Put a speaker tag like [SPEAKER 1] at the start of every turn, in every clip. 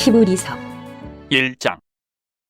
[SPEAKER 1] 히브리서
[SPEAKER 2] 1장.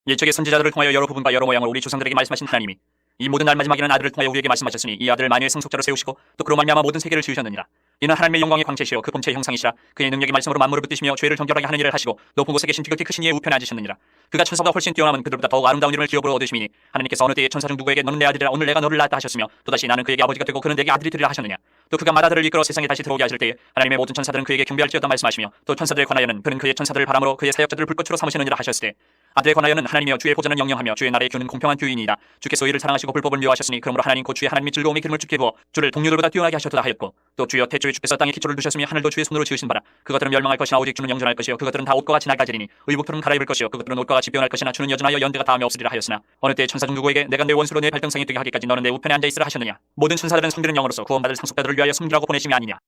[SPEAKER 2] 옛적의 선지자들을 통하여 여러 부분과 여러 모양으로 우리 조상들에게 말씀하신 하나님이 이 모든 날 마지막에는 아들을 통하여 우리에게 말씀하셨으니 이 아들을 만유의 상속자로 세우시고 또 그로 말미암아 모든 세계를 지으셨느니라. 이는 하나님의 영광의 광채시여 그 본체의 형상이시라. 그의 능력의 말씀으로 만물을 붙드시며 죄를 정결하게 하는 일을 하시고 높은 곳에 계신 지극히 크신 이의 우편에 앉으셨느니라. 그가 천사보다 훨씬 뛰어남은 그들보다 더욱 아름다운 이름을 기업으로 얻으심이니 하나님께서 어느 때에 천사 중 누구에게 너는 내 아들이라 오늘 내가 너를 낳았다 하셨으며 또다시 나는 그에게 아버지가 되고 그는 내게 아들이 되리라 하셨느냐. 또 그가 마다들을 이끌어 세상에 다시 들어오게 하실 때에 하나님의 모든 천사들은 그에게 경배할지어다 말씀하시며 또 천사들에 관하여는 그는 그의 천사들을 바람으로 그의 사역자들을 불꽃으로 삼으시느니라 하셨을 때 아들에 관하여는 하나님이여 주의 보좌는 영영하며 주의 나라의 규는 공평한 규이니이다. 주께서 이를 사랑하시고 불법을 미워하셨으니 그러므로 하나님 곧 주의 하나님이 즐거움의 기름을 주께 부어 주를 동료들보다 뛰어나게 하셨도다 하였고 또 주여 태초에 주께서 땅에 기초를 두셨으며 하늘도 주의 손으로 지으신 바라. 그것들은 멸망할 것이나 오직 주는 영존할 것이요 그것들은 다 옷과 같이 낡아지리니 의복처럼 갈아입을 것이요 그것들은 옷과 같이 변할 것이나 주는 여전하여 연대가 다음에 없으리라 하였으나 어느 때 천사 중 누구에게 내가 내 원수로 내 발등상에 뜨게 하기까지 너는 내 우편에 앉아 있으라 하셨느냐. 모든 천사들은 성기는 영으로서 구원받을 상속자들을 위하여 섬기라고 보내심이 아니냐.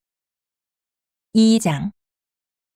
[SPEAKER 1] 2장.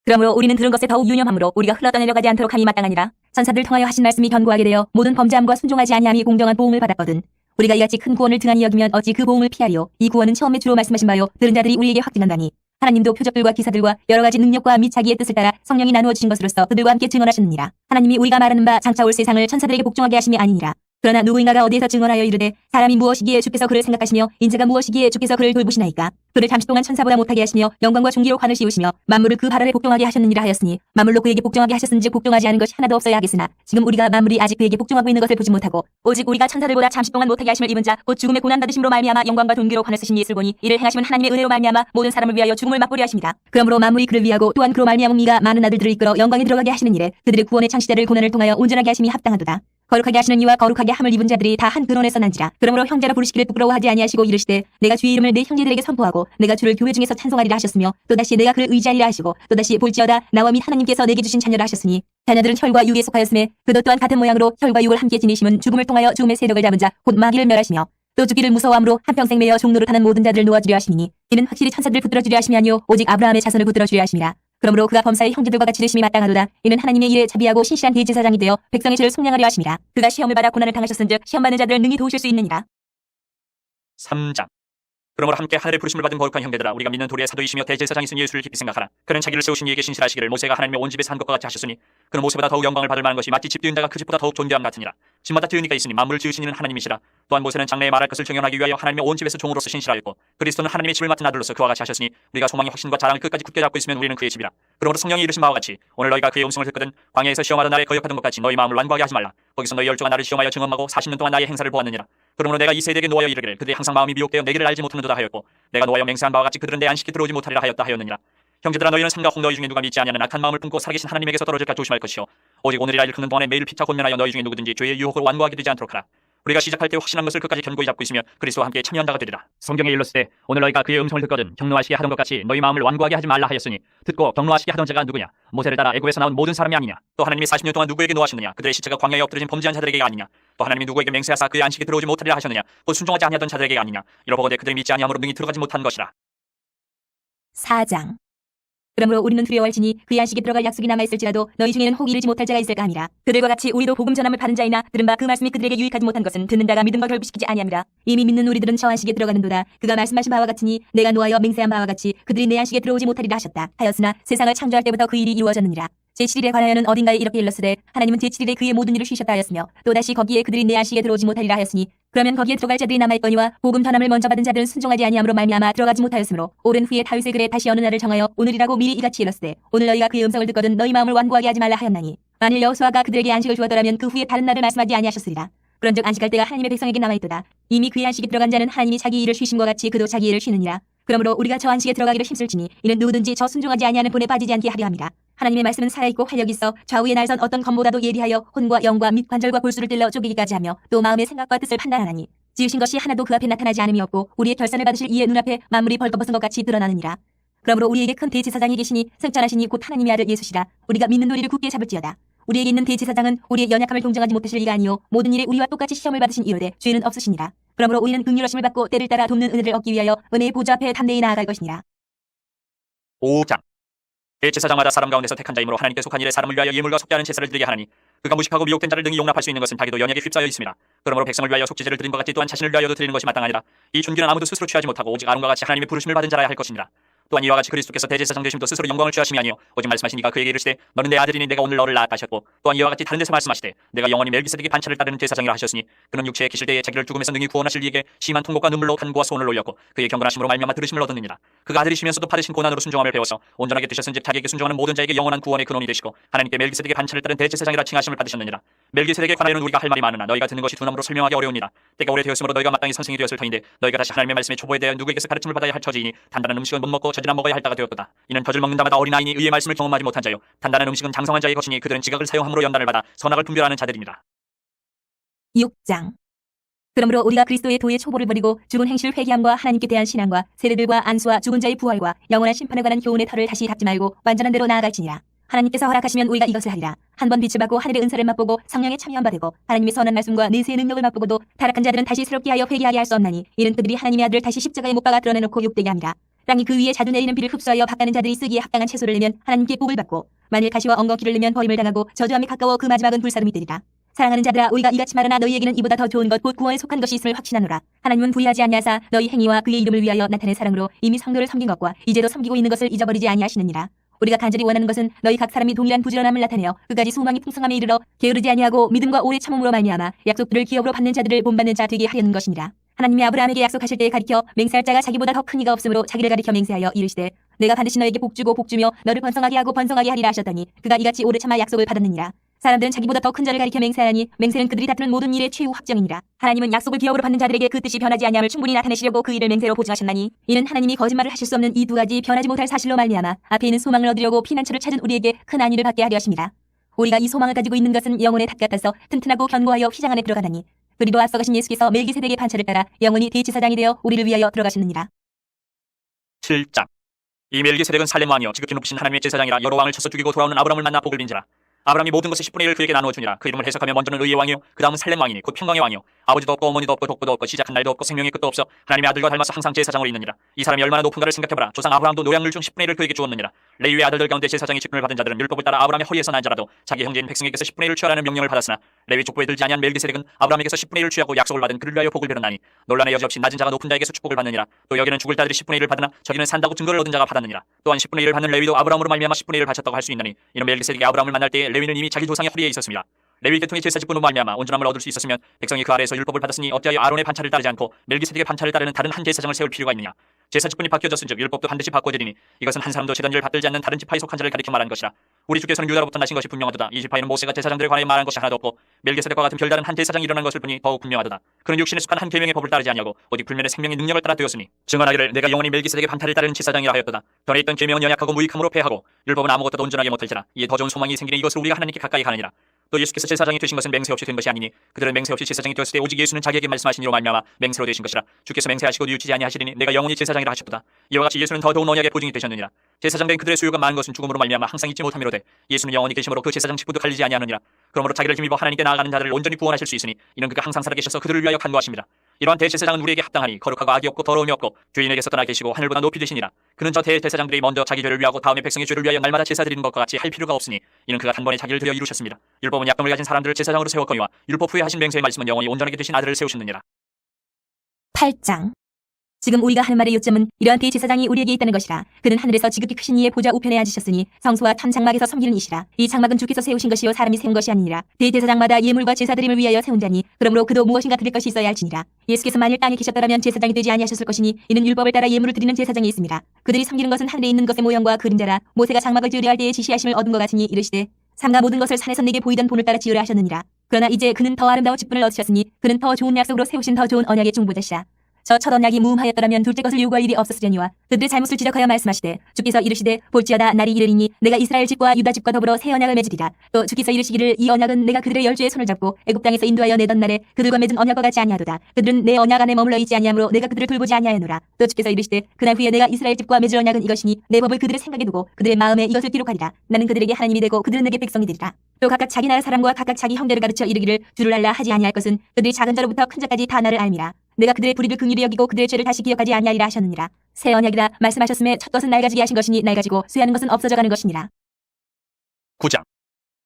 [SPEAKER 1] 그러므로 우리는 들은 것에 더욱 유념함으로 우리가 흘러떠내려가지 않도록 함이 마땅하니라. 천사들 통하여 하신 말씀이 견고하게 되어 모든 범죄함과 순종하지 아니함이 공정한 보응을 받았거든. 우리가 이같이 큰 구원을 등한히 여기면 어찌 그 보응을 피하리요. 이 구원은 처음에 주로 말씀하신 바요 들은 자들이 우리에게 확증한다니 하나님도 표적들과 기사들과 여러 가지 능력과 및 자기의 뜻을 따라 성령이 나누어 주신 것으로서 그들과 함께 증언하셨느니라. 하나님이 우리가 말하는 바 장차 올 세상을 천사들에게 복종하게 하심이 아니니라. 그러나 누구인가가 어디에서 증언하여 이르되 사람이 무엇이기에 주께서 그를 생각하시며 인자가 무엇이기에 주께서 그를 돌보시나이까. 그를 잠시 동안 천사보다 못하게 하시며 영광과 존귀로 관을 씌우시며 만물을 그 발 아래 복종하게 하셨느니라 하였으니 만물로 그에게 복종하게 하셨은즉 복종하지 않은 것이 하나도 없어야 하겠으나 지금 우리가 만물이 아직 그에게 복종하고 있는 것을 보지 못하고 오직 우리가 천사들보다 잠시 동안 못하게 하심을 입은 자 곧 죽음의 고난 받으심으로 말미암아 영광과 존귀로 관을 쓰신 예수를 보니 이를 행하심은 하나님의 은혜로 말미암아 모든 사람을 위하여 죽음을 맛보려 하심이다. 그러므로 만물이 그를 위하고 또한 그로 말미암아 이가 많은 아들들을 이끌어 영광에 들어가게 하시는 일에 그들의 구원의 창시자를 고난을 통하여 온전하게 하심이 합당하도다. 거룩하게 하시는 이와 거룩하게 함을 입은 자들이 다 한 근원에서 난지라. 그러므로 형제라 부르시기를 부끄러워하지 아니하시고 이르시되 내가 주의 이름을 내 형제들에게 선포하고 내가 주를 교회 중에서 찬송하리라 하셨으며 또다시 내가 그를 의지하리라 하시고 또다시 볼지어다 나와 및 하나님께서 내게 주신 자녀라 하셨으니 자녀들은 혈과 육에 속하였음에 그도 또한 같은 모양으로 혈과 육을 함께 지니심은 죽음을 통하여 죽음의 세력을 잡은 자 곧 마귀를 멸하시며 또 죽기를 무서워함으로 한평생 매여 종노릇하는 모든 자들을 놓아주려 하시니 이는 확실히 천사들을 붙들어주려 하심이 아니요 오직 아브라함의 자손을 붙들어주려 하심이라. 그러므로 그가 범사의 형제들과 같이 되심이 마땅하도다. 이는 하나님의 일에 자비하고 신실한 대제사장이 되어 백성의 죄를 속량하려 하심이라. 그가 시험을 받아 고난을 당하셨은즉 시험받는 자들을 능히 도우실 수 있느니라.
[SPEAKER 2] 3장. 그러므로 함께 하늘의 부르심을 받은 거룩한 형제들아 우리가 믿는 도리의 사도이시며 대제사장이신 예수를 깊이 생각하라. 그는 자기를 세우신 이에게 신실하시기를 모세가 하나님의 온 집에서 한 것과 같이 하셨으니 그는 모세보다 더욱 영광을 받을 만한 것이 마치 집 띄운 자가 그 집보다 더욱 존귀함 같으니라. 집마다 띄운 이가 있으니 만물을 지으신 이는 하나님이시라. 또한 모세는 장래에 말할 것을 정연하기 위하여 하나님의 온 집에서 종으로서 신실하였고 그리스도는 하나님의 집을 맡은 아들로서 그와 같이 하셨으니 우리가 소망의 확신과 자랑을 끝까지 굳게 잡고 있으면 우리는 그의 집이라. 그러므로 성령이 이르신 바와 같이 오늘 너희가 그의 음성을 듣거든 광야에서 시험하던 날에 거역하던 것 같이 너희 마음을 완고하게 하지 말라. 거기서 너희 열조가 나를 시험하여 증언하고 40년 동안 나의 행사를 보았느니라. 그러므로 내가 이 세대에게 노하여 이르기를 그들이 항상 마음이 미혹되어 내 길을 알지 못하는도다 하였고 내가 노하여 맹세한 바와 같이 그들은 내 안식에 들어오지 못하리라 하였다 하였느니라. 형제들아 너희는 삼가 홍 너희 중에 누가 믿지 아니하는 악한 마음을 품고 살아계신 하나님에게서 떨어질까 조심할 것이요 오직 오늘이라 일컫는 동안에 매일 피차 권면하여 너희 중에 누구든지 죄의 유혹을 완고하게 되지 않도록 하라. 우리가 시작할 때 확신한 것을 끝까지 견고히 잡고 있으며 그리스도와 함께 참여한 자가 되리라. 성경에 일렀으되 오늘 너희가 그의 음성을 듣거든 경노하시게 하던 것 같이 너희 마음을 완고하게 하지 말라 하였으니 듣고 경노하시게 하던 자가 누구냐. 모세를 따라 애굽에서 나온 모든 사람이 아니냐. 또 하나님이 40년 동안 누구에게 노하셨느냐. 그들의 시체가 광야에 엎드려진 범죄한 자들에게 아니냐. 또 하나님이 누구에게 맹세하사 그의 안식에 들어오지 못하리라 하셨느냐. 곧 순종하지 아니하던 자들에게 아니냐. 이러보거대 그들이 믿지 아니함으로 능히 들어가지 못한 것이라.
[SPEAKER 1] 4장. 그러므로 우리는 두려워할지니 그의 안식에 들어갈 약속이 남아있을지라도 너희 중에는 혹 이르지 못할 자가 있을까 함이라. 그들과 같이 우리도 복음 전함을 받은 자이나 들은 바 그 말씀이 그들에게 유익하지 못한 것은 듣는 자가 믿음과 결부시키지 아니함이라. 이미 믿는 우리들은 저 안식에 들어가는도다. 그가 말씀하신 바와 같으니 내가 노하여 맹세한 바와 같이 그들이 내 안식에 들어오지 못하리라 하셨다 하였으나 세상을 창조할 때부터 그 일이 이루어졌느니라. 제7일에 관하여는 어딘가에 이렇게 일렀으되 하나님은 제7일에 그의 모든 일을 쉬셨다 하였으며 또다시 거기에 그들이 내 안식에 들어오지 못하리라 하였으니 그러면 거기에 들어갈 자들이 남아있거니와 복음 전함을 먼저 받은 자들은 순종하지 아니함으로 말미암아 들어가지 못하였으므로 오랜 후에 다윗의 글에 다시 어느 날을 정하여 오늘이라고 미리 이같이 일렀으되 오늘 너희가 그의 음성을 듣거든 너희 마음을 완고하게 하지 말라 하였나니 만일 여호수아가 그들에게 안식을 주었더라면 그 후에 다른 날을 말씀하지 아니하셨으리라. 그런즉 안식할 때가 하나님의 백성에게 남아있도다. 이미 그의 안식에 들어간 자는 하나님이 자기 일을 쉬심과 같이 그도 자기 일을 쉬느니라. 그러므로 우리가 저 안식에 들어가기를 힘쓸지니 이는 누구든지 저 순종하지 아니하는 본에 빠지지 않게 하려 함이라. 하나님의 말씀은 살아있고 활력이 있어 좌우에 날선 어떤 검보다도 예리하여 혼과 영과 및 관절과 골수를 찔러 쪼개기까지 하며 또 마음의 생각과 뜻을 판단하나니 지으신 것이 하나도 그 앞에 나타나지 않음이 없고 우리의 결산을 받으실 이의 눈앞에 만물이 벌거벗은 것 같이 드러나느니라. 그러므로 우리에게 큰 대제사장이 계시니 승천하시니 곧 하나님의 아들 예수시라. 우리가 믿는 도리를 굳게 잡을지어다. 우리에게 있는 대제사장은 우리의 연약함을 동정하지 못하실 이가 아니요 모든 일에 우리와 똑같이 시험을 받으신 이로되 죄는 없으시니라. 그러므로 우리는 긍휼하심을 받고 때를 따라 돕는 은혜를 얻기 위하여 은혜의 보좌 앞에 담대히 나아갈 것이니라.
[SPEAKER 2] 5장. 대제사장마다 사람 가운데서 택한 자이므로 하나님께 속한 일에 사람을 위하여 예물과 속죄하는 제사를 드리게 하나니 그가 무식하고 미혹된 자를 능히 용납할 수 있는 것은 자기도 연약에 휩싸여 있습니다. 그러므로 백성을 위하여 속죄제를 드린 것 같이 또한 자신을 위하여도 드리는 것이 마땅하니라. 이 존귀는 아무도 스스로 취하지 못하고 오직 아론과 같이 하나님의 부르심을 받은 자라야 할 것이니라. 또한 이와 같이 그리스도께서 대제사장 되심도 스스로 영광을 취하심이 아니요 오직 말씀하시니까 그에게 이르시되 너는 내 아들이니 내가 오늘 너를 낳았다 하셨고, 또한 이와 같이 다른 데서 말씀하시되 내가 영원히 멜기세덱의 반차를 따르는 제사장이라 하셨으니, 그는 육체에 계실 때에 자기를 죽음에서 능히 구원하실 이에게 심한 통곡과 눈물로 간구와 소원을 올렸고 그의 경건하심으로 말미암아 들으심을 얻었느니라. 그가 아들이시면서도 받으신 고난으로 순종함을 배워서 온전하게 되셨은즉 자기에게 순종하는 모든 자에게 영원한 구원의 근원이 되시고 하나님께 멜기세덱의 반차를 따른 대제사장이라 칭하심을 받으셨느니라. 멜기세덱에 관하여는 우리가 할 말이 많으나 너희가 듣는 것이 두나무로 설명하기 어려우니라. 때가 오래되었으므로 너희가 마땅히 선생이 되었을 터인데 너희가 다시 하나님의 말씀의 초보에 대하여 누구에게서 가르침을 받아야 할 처지이니 단단한 음식은 못 먹고 젖이나 먹어야 할 때가 되었도다. 이는 젖을 먹는 자마다 어린아이니 의의 말씀을 경험하지 못한 자요 단단한 음식은 장성한 자의 것이니 그들은 지각을 사용함으로 연단을 받아 선악을 분별하는 자들입니다.
[SPEAKER 1] 6장. 그러므로 우리가 그리스도의 도의 초보를 버리고 죽은 행실을 회개함과 하나님께 대한 신앙과 세례들과 안수와 죽은 자의 부활과 영원한 심판에 관한 교훈의 털을 다시 닦지 말고 완전한 대로 나아갈지니라. 하나님께서 허락하시면 우리가 이것을 하리라. 한 번 빛을 받고 하늘의 은사를 맛보고 성령에 참여한 바 되고 하나님의 선한 말씀과 내세의 능력을 맛보고도 타락한 자들은 다시 새롭게 하여 회개하게 할 수 없나니 이는 그들이 하나님의 아들을 다시 십자가에 못 박아 드러내놓고 욕되게 함이라. 땅이 그 위에 자주 내리는 비를 흡수하여 박가는 자들이 쓰기에 합당한 채소를 내면 하나님께 복을 받고 만일 가시와 엉겅퀴를 내면 버림을 당하고 저주함에 가까워 그 마지막은 불사름이 되리라. 사랑하는 자들아 우리가 이같이 말하나 너희에게는 이보다 더 좋은 것 곧 구원에 속한 것이 있음을 확신하노라. 하나님은 불의하지 아니하사 너희 행위와 그의 이름을 위하여 나타낸 사랑으로 이미 성도를 섬긴 것과 이제도 섬기고 있는 것을 잊어버리지 아니하시느니라. 우리가 간절히 원하는 것은 너희 각 사람이 동일한 부지런함을 나타내어 그까지 소망이 풍성함에 이르러 게으르지 아니하고 믿음과 오래 참음으로 말미암아 약속들을 기업으로 받는 자들을 본받는 자 되게 하려는 것이니라. 하나님이 아브라함에게 약속하실 때에 가리켜 맹세할 자가 자기보다 더 큰 이가 없으므로 자기를 가리켜 맹세하여 이르시되 내가 반드시 너에게 복주고 복주며 너를 번성하게 하고 번성하게 하리라 하셨더니 그가 이같이 오래 참아 약속을 받았느니라. 사람들은 자기보다 더 큰 자를 가리켜 맹세하니 맹세는 그들이 다투는 모든 일의 최후 확정이니라. 하나님은 약속을 기업으로 받는 자들에게 그 뜻이 변하지 아니함을 충분히 나타내시려고 그 일을 맹세로 보증하셨나니 이는 하나님이 거짓말을 하실 수 없는 이 두 가지 변하지 못할 사실로 말미암아 앞에 있는 소망을 얻으려고 피난처를 찾은 우리에게 큰 안위를 받게 하려 하십니다. 우리가 이 소망을 가지고 있는 것은 영혼의 탑 같아서 튼튼하고 견고하여 휘장 안에 들어가나니 그리도 앞서 가신 예수께서 멜기세덱의 반차를 따라 영원히 대제사장이 되어 우리를 위하여 들어가셨느니라.
[SPEAKER 2] 7장. 이 멜기세덱은 살렘 왕이요 지극히 높으신 하나님의 제사장이라 여러 왕을 쳐서 죽이고 돌아오는 아브라함을 만나 복을 빈지라. 아브라함이 모든 것의 10분의 1을 그에게 나누어 주니라. 그 이름을 해석하면 먼저는 의의 왕이요 그 다음은 살렘 왕이니 곧 평강의 왕이요 아버지도 없고 어머니도 없고 독보도 없고 시작한 날도 없고 생명의 끝도 없어 하나님의 아들과 닮아서 항상 제사장으로 있느니라. 이 사람이 얼마나 높은가를 생각해보라. 조상 아브라함도 노량물 중 10분의 1을 그에게 주었느니라. 레위의 아들들 가운데 제사장의 직분을 받은 자들은 율법을 따라 아브라함의 허리에서 난 자라도 자기 형제인 백성에게서 10분의 1을 취하라는 명령을 받았으나 레위 족보에 들지 아니한 멜기세덱은 아브라함에게서 10분의 1을 취하고 약속을 받은 그를 위하여 복을 빌었나니 논란의 여지 없이 낮은 자가 높은 자에게서 축복을 받느니라. 또 여기는 죽을 자들이 10분의 1을 받으나 저기는 산다고 증거를 얻은 자가 받았느니라. 또한 10분의 1을 받는 레위도 아브라함으로 말미암아 10분의 1을 바쳤다고 할 수 있나니 이는 멜기세덱이 아브라함을 만날 때에 레위는 이미 자기 조상의 허리에 있었습니다. 레위 계통의 제사 직분으로 말미암아 온전함을 얻을 수 있었으면 백성이 그 아래에서 율법을 받았으니 어찌하여 아론의 반차를 따르지 않고 멜기세덱의 반차를 따르는 다른 한 제사장을 세울 필요가 있느냐. 제사 직분이 바뀌어졌은즉 율법도 반드시 바꿔지리니 이것은 한 사람도 제단지를 받들지 않는 다른 지파에 속한 자를 가리켜 말하는 것이라. 우리 주께서는 유다로부터 나신 것이 분명하도다. 이 지파에는 모세가 제사장들에 관하여 말한 것이 하나도 없고 멜기세덱과 같은 별다른 한 제사장이 일어난 것을 보니 더욱 분명하도다. 그는 육신에 속한 한 계명의 법을 따르지 아니하고 오직 불면의 생명의 능력을 따라 되었으니 증언하기를 내가 영원히 멜기세덱의 반차를 따르는 제사장이라 하였도다. 전에 있던 계명은 연약하고 무익함으로 패하고 율법은 아무것도 온전하게 못할지라. 이에 더 좋은 소망이 생기니 이것을 우리가 하나님께 가까이 가느니라. 또 예수께서 제사장이 되신 것은 맹세 없이 된 것이 아니니 그들은 맹세 없이 제사장이 되었을 때 오직 예수는 자기에게 말씀하신 이로 말미암아 맹세로 되신 것이라. 주께서 맹세하시고 뉘우치지 아니하시리니 내가 영원히 제사장이라 하셨도다. 이와 같이 예수는 더 좋은 언약의 보증이 되셨느니라. 제사장 된 그들의 수요가 많은 것은 죽음으로 말미암아 항상 잊지 못함이로되 예수는 영원히 계심으로 그 제사장 직분도 갈리지 아니하느니라. 그러므로 자기를 힘입어 하나님께 나아가는 자들을 온전히 구원하실 수 있으니 이는 그가 항상 살아계셔서 그들을 위하여 간구하십니다. 이러한 대제사장은 우리에게 합당하니 거룩하고 악이 없고 더러움이 없고 주인에게서 떠나 계시고 하늘보다 높이 되시니라. 그는 저 대제사장들이 먼저 자기 죄를 위하고 다음에 백성의 죄를 위하여 날마다 제사 드리는 것과 같이 할 필요가 없으니 이는 그가 단번에 자기를 드려 이루셨습니다. 율법은 약점을 가진 사람들을 제사장으로 세웠거니와 율법 후에 하신 맹세의 말씀은 영원히 온전하게 되신 아들을 세우셨느니라.
[SPEAKER 1] 8장. 지금 우리가 할 말의 요점은 이러한 대제사장이 우리에게 있다는 것이라. 그는 하늘에서 지극히 크신 이의 보좌 우편에 앉으셨으니 성소와 참 장막에서 섬기는 이시라. 이 장막은 주께서 세우신 것이요 사람이 세운 것이 아니니라. 대제사장마다 예물과 제사드림을 위하여 세운 자니 그러므로 그도 무엇인가 드릴 것이 있어야 할지니라. 예수께서 만일 땅에 계셨더라면 제사장이 되지 아니하셨을 것이니 이는 율법을 따라 예물을 드리는 제사장이 있습니다. 그들이 섬기는 것은 하늘에 있는 것의 모형과 그림자라. 모세가 장막을 지으려 할 때에 지시하심을 얻은 것 같으니 이르시되 삼가 모든 것을 산에서 내게 보이던 본을 따라 지으라 하셨느니라. 그러나 이제 그는 더 아름다운 직분을 얻으셨으니 그는 더 좋은 약속으로 세우신 더 좋은 언약의 중보자시라. 저 첫 언약이 무음하였더라면 둘째 것을 요구할 일이 없었으려니와 그들의 잘못을 지적하여 말씀하시되 주께서 이르시되 볼지어다 날이 이르리니 내가 이스라엘 집과 유다 집과 더불어 새 언약을 맺으리라. 또 주께서 이르시기를 이 언약은 내가 그들의 열조의 손을 잡고 애굽 땅에서 인도하여 내던 날에 그들과 맺은 언약과 같지 아니하도다. 그들은 내 언약 안에 머물러 있지 아니하므로 내가 그들을 돌보지 아니하였노라. 또 주께서 이르시되 그날 후에 내가 이스라엘 집과 맺을 언약은 이것이니 내 법을 그들의 생각에 두고 그들의 마음에 이것을 기록하리라. 나는 그들에게 하나님이 되고 그들은 내게 백성이 되리라. 또 각각 자기 나라 사람과 각각 자기 형제를 가르쳐 이르기를 주를 알라 하지 아니할 것은 그들이 작은 자로부터 큰 자까지 다 나를 알미라. 내가 그들의 불의를 긍휼히 여기고 그들의 죄를 다시 기억하지 아니하리라 하셨느니라. 새 언약이라 말씀하셨음에 첫 것은 낡아지게 하신 것이니 낡아지고 쇠하는 것은 없어져가는 것이니라.
[SPEAKER 2] 9장.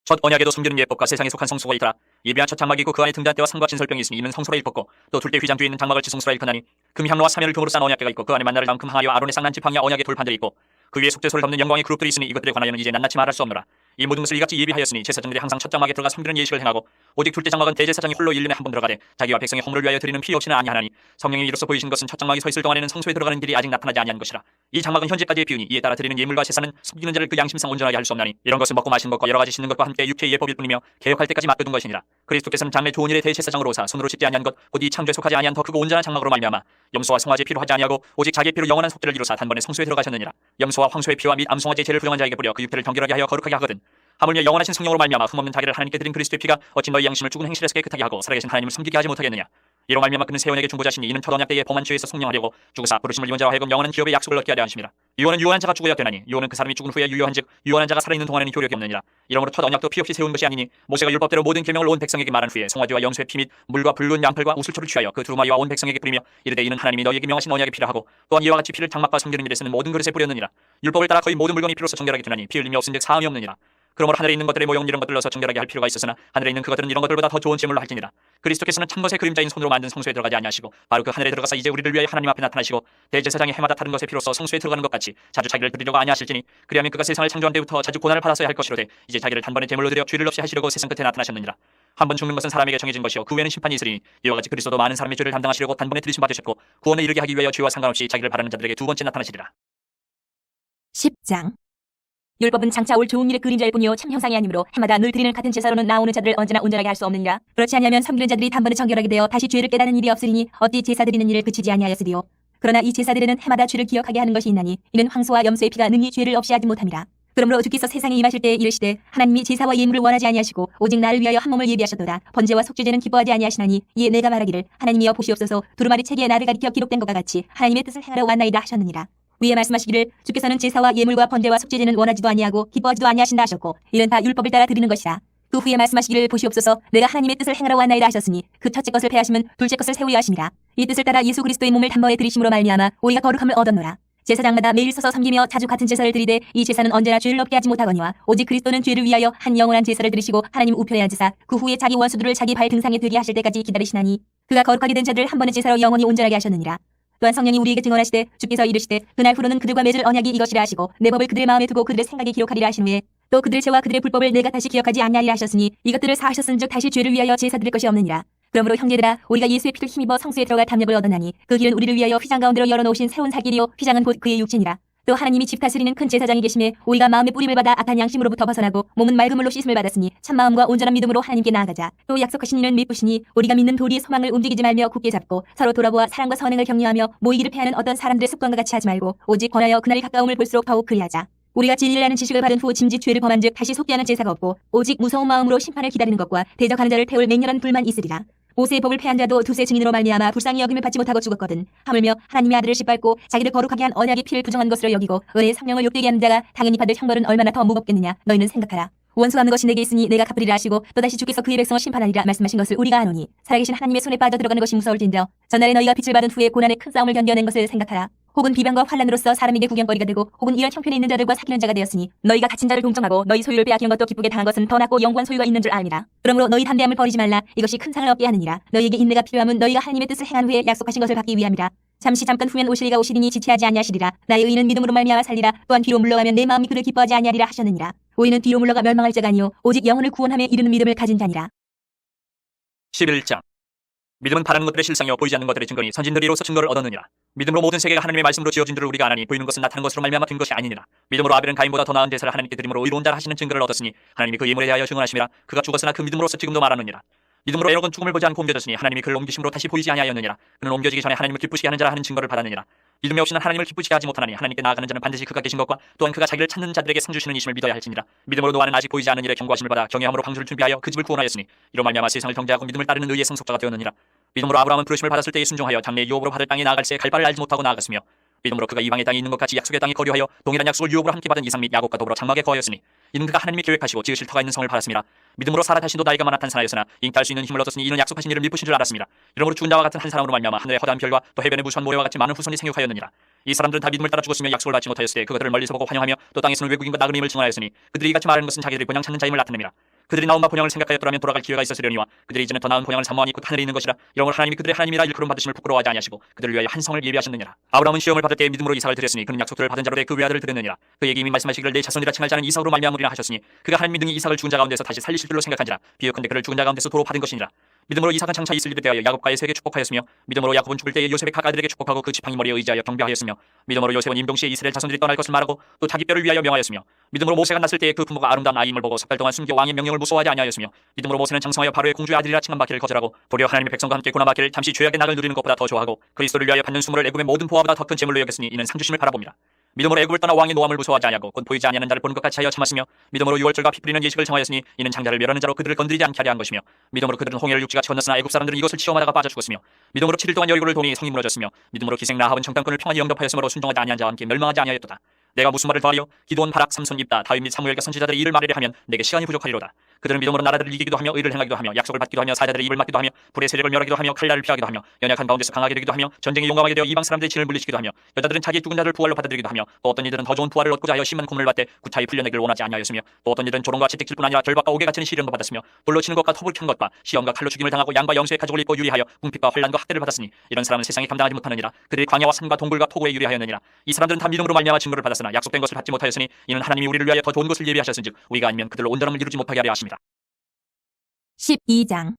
[SPEAKER 2] 첫 언약에도 숨기는 예법과 세상에 속한 성소가 있더라. 예비한 첫 장막이고 그 안에 등잔대와 상과 진설병이 있으니 이는 성소라 일컫고 또 둘째 휘장 뒤에 있는 장막을 지성소라 일컫나니 금향로와 사면을 금으로 싼 언약궤가 있고 그 안에 만나를 담은 금 항아리와 아론의 쌍난 지팡이와 언약의 돌판들이 있고 그 위에 속죄소를 덮는 영광의 그룹들이 있으니 이것들에 관하여는 이제 낱낱이 말할 수 없노라. 이 모든 것을 이같이 예비하였으니 제사장들이 항상 첫 장막에 들어가 섬기는 예식을 행하고 오직 둘째 장막은 대제사장이 홀로 1년에 한 번 들어가되 자기와 백성의 허물을 위하여 드리는 피 없이는 아니하나니 성령이 이로써 보이신 것은 첫 장막이 서 있을 동안에는 성소에 들어가는 길이 아직 나타나지 아니한 것이라. 이 장막은 현재까지의 비유니 이에 따라 드리는 예물과 제사는 섬기는 자를 그 양심상 온전하게 할 수 없나니 이런 것은 먹고 마시는 것과 여러 가지 씻는 것과 함께 육체의 예법일 뿐이며 개혁할 때까지 맡겨둔 것이니라. 그리스도께서는 장래 좋은 일의 대제사장으로 오사 손으로 짓지 아니한 것 곧 이 창조에 속하지 아니한 더 크고 온전한 장막으로 말미암아 염소와 송아지 피로 하지 아니하고 오직 자기의 피로 영원한 속죄를 이루사 단번에 성소에 들어가셨느니라. 염소와 황소의 피와 및 암송아지의 죄를 부정한 자에게 뿌려 그 육체를 정결하게 하여 거룩하게 하거든. 하물며 영원하신 성령으로 말미암아 흠없는 자기를 하나님께 드린 그리스도의 피가 어찌 너희 양심을 죽은 행실에서 깨끗하게 하고 살아계신 하나님을 섬기게 하지 못하겠느냐. 이로 말미암아 그는 새 언약의 중보자시니 이는 첫 언약 때의 범한 죄에서 속량하려고 죽으사 부르심을 입은 자와 하여금 영원한 기업의 약속을 얻게 하려 하심이라. 유언은 유언한 자가 죽어야 되나니 유언은 그 사람이 죽은 후에 유효한즉 유언한 자가 살아있는 동안에는 효력이 없느니라. 이러므로 첫 언약도 피 없이 세운 것이 아니니 모세가 율법대로 모든 계명을 온 백성에게 말한 후에 송아지와 염소의 피 및 물과 붉은 양털과 우슬초를 취하여 그 두루마리와 온 백성에게 뿌리며 이르되 이는 하나님이 너희에게 명하신 언약의 피라 하고 또한 이와 같이 피를 장막과 섬기는 일에 쓰는 모든 그릇에 뿌렸느니라. 율법을 따라 거의 모든 물건이 피로써 정결하게 되나니 피 흘림이 없은즉 사함이 없느니라. 그러므로 하늘에 있는 것들의 모형 이런 것들을 넣어서 정결하게 할 필요가 있었으나 하늘에 있는 그것들은 이런 것들보다 더 좋은 제물로 할지니라. 그리스도께서는 참것의 그림자인 손으로 만든 성소에 들어가지 아니하시고 바로 그 하늘에 들어가서 이제 우리를 위하여 하나님 앞에 나타나시고 대제사장이 해마다 다른 것의 피로써 성소에 들어가는 것 같이 자주 자기를 드리려고 아니하실지니 그리하면 그가 세상을 창조한 때부터 자주 고난을 받았어야 할 것이로되 이제 자기를 단번에 제물로 드려 죄를 없이 하시려고 세상 끝에 나타나셨느니라. 한 번 죽는 것은 사람에게 정해진 것이요 그 외에는 심판이 있으리니 이와 같이 그리스도도 많은 사람의 죄를 담당하시려고 단번에 들이심 받으셨고 구원에 이르게 하기 위하여 죄와 상관없이 자기를 바라는 자들에게 두 번째 나타나시리라.
[SPEAKER 1] 10장. 율법은 장차 올 좋은 일의 그림자일 뿐이요 참 형상이 아니므로 해마다 늘 드리는 같은 제사로는 나오는 자들을 언제나 온전하게 할 수 없느니라. 그렇지 아니하면 섬기는 자들이 단번에 정결하게 되어 다시 죄를 깨닫는 일이 없으리니 어찌 제사 드리는 일을 그치지 아니하였으리요. 그러나 이 제사들에는 해마다 죄를 기억하게 하는 것이 있나니 이는 황소와 염소의 피가 능히 죄를 없이 하지 못함이라. 그러므로 주께서 세상에 임하실 때에 이르시되 하나님이 제사와 예물을 원하지 아니하시고 오직 나를 위하여 한 몸을 예비하셨도다. 번제와 속죄제는 기뻐하지 아니하시나니 이에 내가 말하기를 하나님이여 보시옵소서 두루마리 책에 나를 가리켜 기록된 것과 같이 하나님의 뜻을 행하러 왔나이다 하셨느니라. 위에 말씀하시기를 주께서는 제사와 예물과 번제와 속죄제는 원하지도 아니하고 기뻐하지도 아니하신다 하셨고 이는 다 율법을 따라 드리는 것이라. 그 후에 말씀하시기를 보시옵소서 내가 하나님의 뜻을 행하러 왔나이다 하셨으니 그 첫째 것을 폐하시면 둘째 것을 세우려 하심이라. 이 뜻을 따라 예수 그리스도의 몸을 단번에 드리심으로 말미암아 우리가 거룩함을 얻었노라. 제사장마다 매일 서서 섬기며 자주 같은 제사를 드리되 이 제사는 언제나 죄를 없게 하지 못하거니와 오직 그리스도는 죄를 위하여 한 영원한 제사를 드리시고 하나님 우편에 앉으사 그 후에 자기 원수들을 자기 발 등상에 되게 하실 때까지 기다리시나니 그가 거룩하게 된 자들을 한 번의 제사로 영원히 온전하게 하셨느니라. 또한 성령이 우리에게 증언하시되 주께서 이르시되 그날 후로는 그들과 맺을 언약이 이것이라 하시고 내 법을 그들의 마음에 두고 그들의 생각에 기록하리라 하신 후에 또 그들의 죄와 그들의 불법을 내가 다시 기억하지 아니하리라 하셨으니 이것들을 사하셨은즉 다시 죄를 위하여 제사 드릴 것이 없느니라. 그러므로 형제들아 우리가 예수의 피를 힘입어 성수에 들어갈 담력을 얻었나니 그 길은 우리를 위하여 휘장 가운데로 열어놓으신 새로운 살길이요 휘장은 곧 그의 육체니라. 또 하나님이 집 다스리는 큰 제사장이 계심에 우리가 마음의 뿌림을 받아 악한 양심으로부터 벗어나고 몸은 맑은 물로 씻음을 받았으니 참마음과 온전한 믿음으로 하나님께 나아가자. 또 약속하신 이는 미쁘시니 우리가 믿는 도리의 소망을 움직이지 말며 굳게 잡고 서로 돌아보아 사랑과 선행을 격려하며 모이기를 패하는 어떤 사람들의 습관과 같이 하지 말고 오직 권하여 그날이 가까움을 볼수록 더욱 그리하자. 우리가 진리를 아는 지식을 받은 후 짐짓 죄를 범한즉 다시 속죄하는 제사가 없고 오직 무서운 마음으로 심판을 기다리는 것과 대적하는 자를 태울 맹렬한 불만 있으리라. 모세의 법을 폐한 자도 두세 증인으로 말미암아 불쌍히 여김을 받지 못하고 죽었거든. 하물며 하나님의 아들을 짓밟고 자기를 거룩하게 한 언약의 피를 부정한 것으로 여기고 은혜의 성령을 욕되게 하는 자가 당연히 받을 형벌은 얼마나 더 무겁겠느냐. 너희는 생각하라. 원수 갚는 것이 내게 있으니 내가 갚으리라 하시고 또다시 주께서 그의 백성을 심판하리라 말씀하신 것을 우리가 아노니 살아계신 하나님의 손에 빠져 들어가는 것이 무서울진저 전날에 너희가 빛을 받은 후에 고난의 큰 싸움을 견뎌낸 것을 생각하라. 혹은 비방과 환난으로서 사람에게 구경거리가 되고 혹은 이런 형편에 있는 자들과 사귀는 자가 되었으니 너희가 갇힌 자를 동정하고 너희 소유를 빼앗기는 것도 기쁘게 당한 것은 더 낫고 영광 소유가 있는 줄 아니라. 그러므로 너희 담대함을 버리지 말라. 이것이 큰 상을 얻게 하느니라. 너희에게 인내가 필요함은 너희가 하나님의 뜻을 행한 후에 약속하신 것을 받기 위함이라. 잠깐 후면 오실 이가 오시리니 지체하지 아니하시리라. 나의 의인은 믿음으로 말미암아 살리라. 또한 뒤로 물러가면 내 마음이 그를 기뻐하지 아니하리라 하셨느니라. 의인은 뒤로 물러가 멸망할 자가 아니요 오직 영혼을 구원함에 이르는 믿음을 가진 자니라.
[SPEAKER 2] 11장. 믿음은 바라는 것들의 실상이요 보이지 않는 것들의 증거니 선진들이 이로써 증거를 얻었느니라. 믿음으로 모든 세계가 하나님의 말씀으로 지어진 줄을 우리가 아나니 보이는 것은 나타난 것으로 말미암아 된 것이 아니니라. 믿음으로 아벨은 가인보다 더 나은 제사를 하나님께 드림으로 의로운 자라 하시는 증거를 얻었으니 하나님이 그 예물에 대하여 증언하심이라. 그가 죽었으나 그 믿음으로서 지금도 말하느니라. 믿음으로 에녹은 죽음을 보지 않고 옮겨졌으니 하나님이 그를 옮기심으로 다시 보이지 아니하였느니라. 그는 옮겨지기 전에 하나님을 기쁘시게 하는 자라 하는 증거를 받았느니라. 믿음이 없이는 하나님을 기쁘시게 하지 못하나니 하나님께 나아가는 자는 반드시 그가 계신 것과 또한 그가 자기를 찾는 자들에게 상 주시는 이심을 믿어야 할지니라. 믿음으로 노아는 아직 보이지 않는 일에 경고하심을 받아 경외함으로 방주를 준비하여 그 집을 구원하였으니 이로 말미암아 세상을 경제하고 믿음을 따르는 의의 성속자가 되었느니라. 믿음으로 아브라함은 부르심을 받았을 때에 순종하여 장래 유업으로 받을 땅에 나아갈 새 갈 바를 알지 못하고 나아갔으며 믿음으로 그가 이방의 땅에 있는 것 같이 약속의 땅에 거류하여 동일한 약속을 유업으로 함께 받은 이삭 및 야곱과 더불어 장막에 거하였으니 이는 그가 하나님이 계획하시고 지으실 터가 있는 성을 팔았습니다. 믿음으로 사라 자신도 나이가 많아 탄산하였으나 잉태할 수 있는 힘을 얻었으니 이는 약속하신 이를 미쁘신 줄 알았습니다. 이러므로 죽은 자와 같은 한 사람으로 말미암아 하늘의 허다한 별과 또 해변의 무수한 모래와 같이 많은 후손이 생육하였느니라. 이 사람들은 다 믿음을 따라 죽었으며 약속을 받지 못하였을 때 그것들을 멀리서 보고 환영하며 또 땅에서는 외국인과 나그네임을 증언하였으니 그들이 이같이 말하는 것은 자기들이 본향 찾는 자임을 나타냅니다. 그들이 나온 바 본향을 생각하였더라면 돌아갈 기회가 있었으려니와 그들이 이제는 더 나은 본향을 사모하니 곧 하늘에 있는 것이라. 이러므로 하나님이 그들의 하나님이라 일컬음 받으심을 부끄러워하지 아니하시고 그들을 위하여 한 성을 예비하셨느니라. 아브라함은 시험을 받을 때에 믿음으로 이삭을 드렸으니 그는 약속들을 받은 자로 그 외아들을 드렸느니라. 그에게 이미 말씀하시기를 내 자손이라 칭할 자는 이삭으로 말미암으리라 하셨으니 그가 하나님 믿음이 이삭을 죽은 자 가운데서 다시 살리실 줄로 생각한지라. 비유컨대 그를 죽은 자 가운데서 도로 받은 것이니라. 믿음으로 이삭은 장차 있을 일에 대하여 야곱과 에서에게 축복하였으며 믿음으로 야곱은 죽을 때에 요셉의 각 아들에게 축복하고 그 지팡이 머리에 의지하여 경배하였으며 믿음으로 요셉은 임종시에 이스라엘 자손들이 떠날 것을 말하고 또 자기 뼈를 위하여 명하였으며 믿음으로 모세가 났을 때에 그 부모가 아름다운 아이임을 보고 석 달 동안 숨겨 왕의 명령을 무서워하지 아니하였으며 믿음으로 모세는 장성하여 바로의 공주의 아들이라 칭함 받기를 거절하고 도리어 하나님의 백성과 함께 고난 받기를 잠시 죄악의 낙을 누리는 것보다 더 좋아하고 그리스도를 위하여 받는 수모를 애굽의 모든 보화보다 더 큰 재물로 여겼으니 이는 상주심을 바라봅니다. 믿음으로 애굽을 떠나 왕의 노함을 무서워하지 아니하고 곧 보이지 아니하는 자를 보는 것 같이 하여 참았으며 믿음으로 유월절과 피 뿌리는 예식을 정하였으니 이는 장자를 멸하는 자로 그들을 건드리지 않게 하려 한 것이며 믿음으로 그들은 홍해를 육지같이 건넜으나 애굽 사람들은 이것을 치험하다가 빠져 죽었으며 믿음으로 7일 동안 여리고를 동이 성이 무너졌으며 믿음으로 기생 라합은 정탐꾼을 평안히 영접하였으므로 순종하지 아니한 자와 함께 멸망하지 아니하였도다. 내가 무슨 말을 더하리요? 기드온, 바락, 삼손, 입다, 다윗 및 사무엘과 선지자들의 일을 말하려 하면 내게 시간이 부족하리로다. 그들은 믿음으로 나라들을 이기기도 하며 의를 행하기도 하며 약속을 받기도 하며 사자들의 입을 막기도 하며 불의 세력을 멸하기도 하며 칼날을 피하기도 하며 연약한 가운데서 강하게 되기도 하며 전쟁에 용감하게 되어 이방 사람들의 진을 물리치기도 하며 여자들은 자기의 죽은 자를 부활로 받아들이기도 하며 또 어떤 이들은 더 좋은 부활을 얻고자 하여 심한 고문을 받되 구차히 풀려내기를 원하지 아니하였으며 또 어떤 이들은 조롱과 채찍질뿐 아니라 결박과 옥에 갇히는 시련도 받았으며 돌로 치는 것과 톱을 켠 것과 시험과 칼로 죽임을 당하고 양과 영수의 가죽을 입고 유리하여 궁핍과 환난과 학대를 받았으니 이런 사람은 세상에 감당하지 못하느니라. 그들이 광야와 산과 동굴과 토고에 유리하였느니라. 이 사람들은 다 믿음으로 말미암아 증거를 받았으나 약속된 것을 받지 못하였으니 이는 하나님이 우리를 위하여 더 좋은 것을 예비하셨은즉 우리가 아니면 그들로 온전함을 이루지 못하게 하려 하십니다.
[SPEAKER 1] 12장.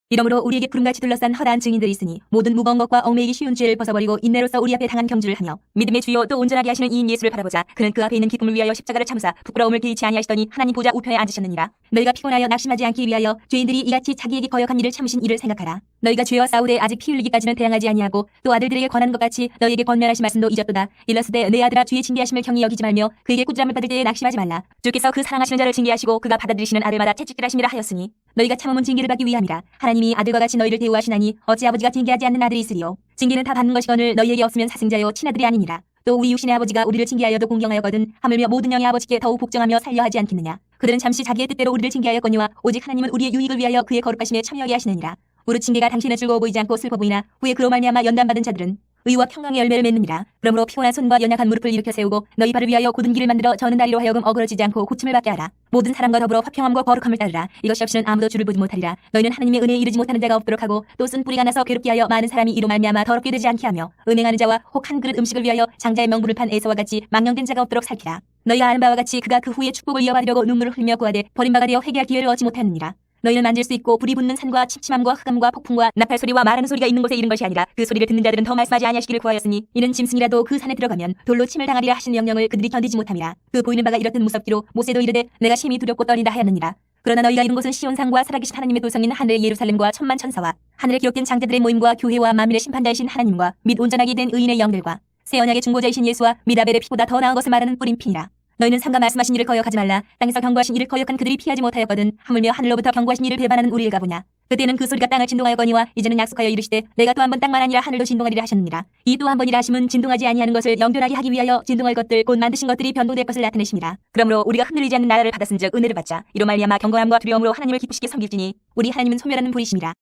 [SPEAKER 1] 이러므로 우리에게 구름같이 둘러싼 허다한 증인들이 있으니 모든 무거운 것과 얽매이기 쉬운 죄를 벗어버리고 인내로서 우리 앞에 당한 경주를 하며 믿음의 주요 또 온전하게 하시는 이인 예수를 바라보자. 그는 그 앞에 있는 기쁨을 위하여 십자가를 참으사 부끄러움을 개의치 아니하시더니 하나님 보좌 우편에 앉으셨느니라. 너희가 피곤하여 낙심하지 않기 위하여 죄인들이 이같이 자기에게 거역한 일을 참으신 이를 생각하라. 너희가 죄와 싸우되 아직 피 흘리기까지는 대항하지 아니하고 또 아들들에게 권하는 것 같이 너희에게 권면하신 말씀도 잊었도다. 일렀으되 내 아들아 주의 징계하심을 경히 여기지 말며 그에게 꾸지람을 받을 때에 낙심하지 말라. 주께서 그 사랑하시는 자를 징계하시고 그가 받아들이시는 아들마다 채찍질하심이라 하였으니 너희가 참음은 징계를 받기 위함이라. 하나님이 아들과 같이 너희를 대우하시나니 어찌 아버지가 징계하지 않는 아들이 있으리요. 징계는 다 받는 것이거늘 너희에게 없으면 사생자요 친아들이 아니니라. 또 우리 육신의 아버지가 우리를 징계하여도 공경하여거든 하물며 모든 영의 아버지께 더욱 복종하며 살려 하지 않겠느냐. 그들은 잠시 자기의 뜻대로 우리를 징계하였거니와 오직 하나님은 우리의 유익을 위하여 그의 거룩하심에 참여하게 하시느니라. 무릇 징계가 당신은 즐거워 보이지 않고 슬퍼 보이나 후에 그로 말미암아 연단받은 자들은 의와 평강의 열매를 맺느니라. 그러므로 피곤한 손과 연약한 무릎을 일으켜 세우고 너희 발을 위하여 곧은 길을 만들어 저는 다리로 하여금 어그러지지 않고 고침을 받게 하라. 모든 사람과 더불어 화평함과 거룩함을 따르라. 이것이 없이는 아무도 주를 보지 못하리라. 너희는 하나님의 은혜에 이르지 못하는 자가 없도록 하고 또 쓴 뿌리가 나서 괴롭게 하여 많은 사람이 이로 말미암아 더럽게 되지 않게 하며 은행하는 자와 혹 한 그릇 음식을 위하여 장자의 명분을 판 에서와 같이 망령된 자가 없도록 살피라. 너희가 아는 바와 같이 그가 그 후에 축복을 이어받으려고 눈물을 흘리며 구하되 버림바가 되어 회개할 기회를 얻지 못하였느니라. 너희는 만질 수 있고 불이 붙는 산과 침침함과 흑암과 폭풍과 나팔 소리와 말하는 소리가 있는 곳에 이른 것이 아니라 그 소리를 듣는 자들은 더 말씀하지 아니하시기를 구하였으니 이는 짐승이라도 그 산에 들어가면 돌로 침을 당하리라 하신 명령을 그들이 견디지 못함이라. 그 보이는 바가 이렇듯 무섭기로 모세도 이르되 내가 심히 두렵고 떨린다 하였느니라. 그러나 너희가 이룬 곳은 시온산과 살아계신 하나님의 도성인 하늘의 예루살렘과 천만 천사와 하늘에 기록된 장자들의 모임과 교회와 만민의 심판자이신 하나님과 및 온전하게 된 의인의 영들과 새 언약의 중보자이신 예수와 및 아벨의 피보다 더 나은 것을 말하는 뿌린 피니라. 너희는 삼가 말씀하신 이를 거역하지 말라. 땅에서 경고하신 이를 거역한 그들이 피하지 못하였거든 하물며 하늘로부터 경고하신 이를 배반하는 우리를 가보냐. 그때는 그 소리가 땅을 진동하였거니와 이제는 약속하여 이르시되 내가 또 한 번 땅만 아니라 하늘도 진동하리라 하셨느니라. 이 또 한 번이라 하심은 진동하지 아니하는 것을 영존하게 하기 위하여 진동할 것들 곧 만드신 것들이 변동될 것을 나타내심이라. 그러므로 우리가 흔들리지 않는 나라를 받았은즉 은혜를 받자. 이로 말미암아 경건함과 두려움으로 하나님을 기쁘시게 섬길지니 우리 하나님은 소멸하는 불이심이라.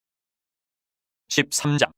[SPEAKER 2] 13장.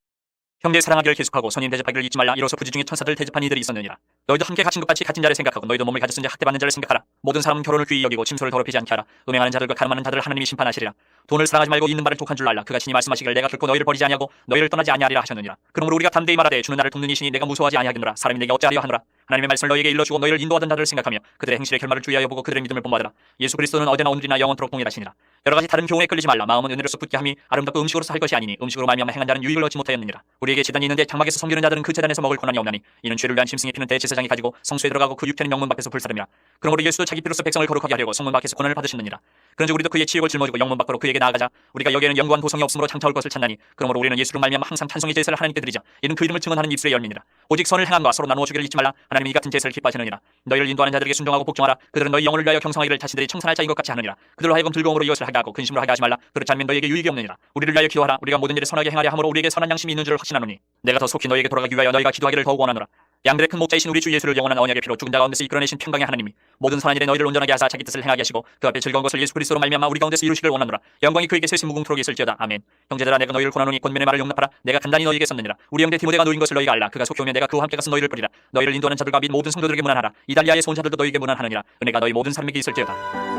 [SPEAKER 2] 형제 사랑하기를 계속하고 선인 대접하기를 잊지 말라. 이로써 부지 중에 천사들 대접한 이들이 있었느니라. 너희도 함께 갇힌 것 같이 갇힌 자를 생각하고 너희도 몸을 가졌은지 학대받는 자를 생각하라. 모든 사람은 결혼을 귀히 여기고 침소를 더럽히지 않게 하라. 음행하는 자들과 가늠하는 자들을 하나님이 심판하시리라. 돈을 사랑하지 말고 있는 말을 독한 줄 알라. 그가 친히 말씀하시기를 내가 결코 너희를 버리지 아니하고 너희를 떠나지 아니하리라 하셨느니라. 그러므로 우리가 담대히 말하되 주는 나를 돕는 이시니 내가 무서워하지 아니하겠노라. 사람이 내게 어찌하리요 하노라. 하나님의 말씀을 너희에게 일러주고 너희를 인도하던 자들을 생각하며 그들의 행실의 결말을 주의하여 보고 그들의 믿음을 본받으라. 예수 그리스도는 어제나 오늘이나 영원토록 동일하시니라. 여러 가지 다른 교훈에 끌리지 말라. 마음은 은혜로서 굳게 함이 아름답고 음식으로서 할 것이 아니니 음식으로 말미암아 행한 자는 유익을 얻지 못하였느니라. 우리에게 제단이 있는데 장막에서 섬기는 자들은 그 제단에서 먹을 권한이 없나니 이는 죄를 위한 심승의 피는 대제사장이 가지고 성소에 들어가고 그 육체는 영문 밖에서 불사름이라. 그러므로 예수도 자기 피로서 백성을 거룩하게 하려고 성문 밖에서 권한을 받으셨느니라. 그런즉 우리도 그의 치욕을 짊어지고 영문 밖으로 그에게 나아가자. 우리가 여기에는 영구한 보성이 없으므로 장차 올 것을 찾나니 그러므로 우리는 예수로 말미암아 항상 찬송의 제사를 하나님께 드리자. 이는 그 이름을 증언하는 입술의 열매니라. 오직 선을 행함과 서로 나누어 주기를 잊지 말라. 하나님이 이 같은 제사를 기뻐하시느니라. 너희를 인도하는 자들에게 순종하고 복종하라. 그들은 너희 영혼을 위하여 경성하기를 자신들이 청산할 자인 것 같이 하느니라. 그들로 하여금 즐거움으로 이것을 하게 하고 근심으로 하게 하지 말라. 그렇지 않으면 너희에게 유익이 없느니라. 우리를 위하여 기도하라. 우리가 모든 일에 선하게 행하려 함으로 우리에게 선한 양심이 있는 줄을 확신하노니 내가 더 속히 너희에게 돌아가기 위하여 너희가 기도하기를 더욱 원하노라. 양들의 큰 목자이신 우리 주 예수를 영원한 언약의 피로 죽은 자 가운데서 이끌어내신 평강의 하나님이 모든 선한 일에 너희를 온전하게 하사 자기 뜻을 행하게 하시고 그 앞에 즐거운 것을 예수 그리스도로 말미암아 우리 가운데서 이루시기를 원하노라. 영광이 그에게 셋이 무궁토록 있을지어다. 아멘. 형제들아 내가 너희를 권하노니 권면의 말을 용납하라. 내가 간단히 너희에게 썼느니라. 우리 형제 디모데가 놓인 것을 너희가 알라. 그가 속히 오면 내가 그와 함께 가서 너희를 뿌리라. 너희를 인도하는 자들과 및 모든 성도들에게 문안하라. 이달리아의 소원자들도 너희에게 문안하느니라. 은혜가 너희 모든 사람에게 있을지어다.